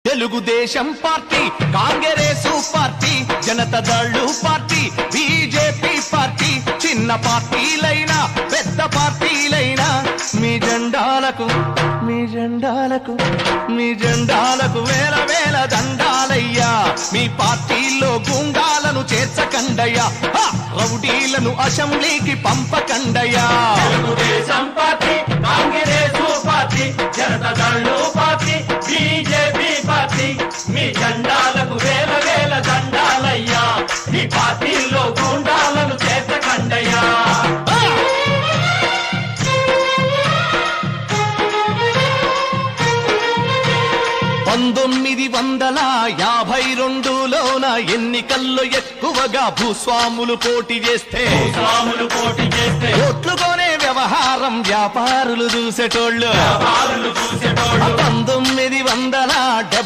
Telugu Desam party, Congress party, Janata Dal party, BJP party, చిన్న పార్టీలైనా పెద్ద పార్టీలైనా మీ జెండాలకు వేల వేల దండాలయ్యా. మీ పార్టీల్లో గుండాలను చేర్చకండయ్యా, రౌడీలను అసెంబ్లీకి పంపకండయ్యా. Telugu Desam party, Congress party, Janata Dal party, BJP party, మీ జెండాలకు వేల వేల దండాలయ్యా. మీ పార్టీల్లో గుండాలను చేర్చకండయ్యా. 1952లోన ఎన్నికల్లో ఎక్కువగా భూస్వాములు పోటీ చేస్తే ఓట్లు కొనే వ్యవహారం వ్యాపారులు చూసేటోళ్ళు. 1970